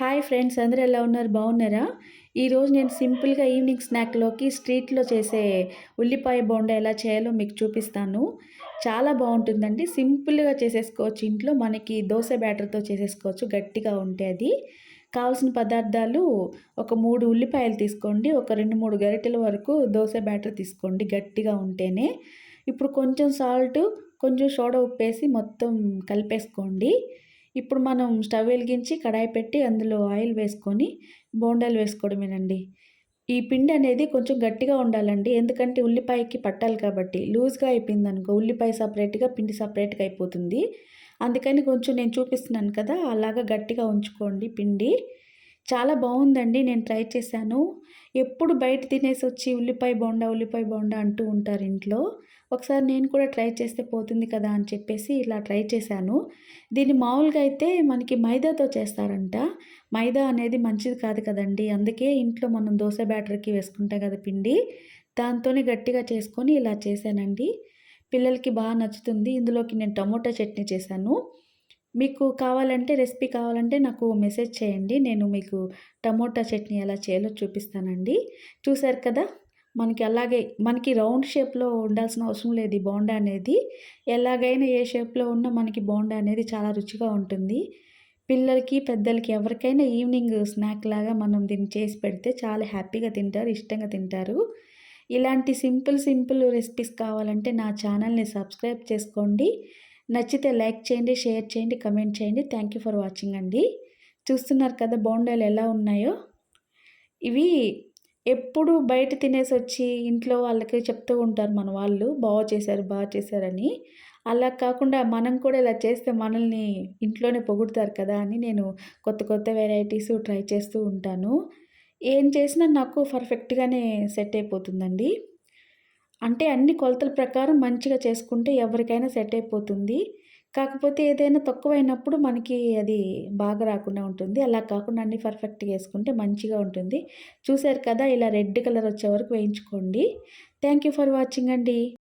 Hi friends, అందరూ ఎలా ఉన్నారు? బాగున్నారా? ఈరోజు నేను సింపుల్‌గా ఈవినింగ్ స్నాక్‌లోకి స్ట్రీట్‌లో చేసే ఉల్లిపాయ బోండా ఎలా చేయాలో మీకు చూపిస్తాను. చాలా బావుంటుందండి. సింపుల్‌గా చేసేసుకోవచ్చు ఇంట్లో. మనకి దోస బ్యాటర్‌తో చేసేసుకోవచ్చు గట్టిగా ఉంటే అది. కావాల్సిన పదార్థాలు ఒక 3 ఉల్లిపాయలు తీసుకోండి. ఒక 2, 3 గరిటెల వరకు దోస బ్యాటర్ తీసుకోండి గట్టిగా ఉంటేనే. ఇప్పుడు కొంచెం సాల్టు, కొంచెం సోడా ఉప్పేసి మొత్తం కలిపేసుకోండి. ఇప్పుడు మనం స్టవ్ వెలిగించి కడాయి పెట్టి అందులో ఆయిల్ వేసుకొని బోండాలు వేసుకోవడమేనండి. ఈ పిండి అనేది కొంచెం గట్టిగా ఉండాలండి. ఎందుకంటే ఉల్లిపాయకి పట్టాలి కాబట్టి. లూజ్‌గా అయిపోయిందనుకో ఉల్లిపాయ సెపరేట్‌గా, పిండి సెపరేట్‌గా అయిపోతుంది. అందుకని కొంచెం నేను చూపిస్తున్నాను కదా! అలాగా గట్టిగా ఉంచుకోండి పిండి. చాలా బావుందండి. నేను ట్రై చేశాను. ఎప్పుడు బయట తినేసొచ్చి ఉల్లిపాయ బోండా అంటూ ఉంటారు ఇంట్లో. ఒకసారి నేను కూడా ట్రై చేస్తే పోతుంది కదా అని చెప్పేసి ఇలా ట్రై చేశాను. దీన్ని మామూలుగా అయితే మనకి మైదాతో చేస్తారంట. మైదా అనేది మంచిది కాదు కదండీ! అందుకే ఇంట్లో మనం దోస బ్యాటర్‌కి వేసుకుంటాం కదా పిండి. దాంతోనే గట్టిగా చేసుకొని ఇలా చేశానండి. పిల్లలకి నచ్చుతుంది. ఇందులోకి నేను టమోటా చట్నీ చేశాను. మీకు కావాలంటే రెసిపీ కావాలంటే నాకు మెసేజ్ చేయండి. నేను మీకు టమోటా చట్నీ ఎలా చేయాలో చూపిస్తానండి. చూసారు కదా! మనకి రౌండ్ షేప్‌లో ఉండాల్సిన అవసరం లేదు ఈ బోండా అనేది. ఎలాగైనా ఏ షేప్‌లో ఉన్నా మనకి బోండా అనేది చాలా రుచిగా ఉంటుంది. పిల్లలకి, పెద్దలకి ఎవరికైనా ఈవినింగ్ స్నాక్‌లాగా మనం దీన్ని చేసి పెడితే చాలా హ్యాపీగా తింటారు, ఇష్టంగా తింటారు. ఇలాంటి సింపుల్ రెసిపీస్ కావాలంటే నా ఛానల్‌ని సబ్స్క్రైబ్ చేసుకోండి. నచ్చితే లైక్ చేయండి, షేర్ చేయండి, కమెంట్ చేయండి. థ్యాంక్ యూ ఫర్ వాచింగ్ అండి. చూస్తున్నారు కదా బోండాలు ఎలా ఉన్నాయో. ఇవి ఎప్పుడు బయట తినేసొచ్చి ఇంట్లో వాళ్ళకి చెప్తూ ఉంటారు మన వాళ్ళు, బా చేశారని. అలా కాకుండా మనం కూడా ఇలా చేస్తే మనల్ని ఇంట్లోనే పొగుడుతారు కదా అని నేను కొత్త వెరైటీస్ ట్రై చేస్తూ ఉంటాను. ఏం చేసినా నాకు పర్ఫెక్ట్‌గానే సెట్ అయిపోతుందండి. అంటే అన్ని కొలతల ప్రకారం మంచిగా చేసుకుంటే ఎవరికైనా సెట్ అయిపోతుంది. కాకపోతే ఏదైనా తక్కువైనప్పుడు మనకి అది బాగా రాకుండా ఉంటుంది. అలా కాకుండా అన్నీ పర్ఫెక్ట్‌గా యేసుకుంటే మంచిగా ఉంటుంది. చూసారు కదా! ఇలా రెడ్ కలర్ వచ్చే వరకు వేయించుకోండి. థ్యాంక్ యూ ఫర్ వాచింగ్ అండి.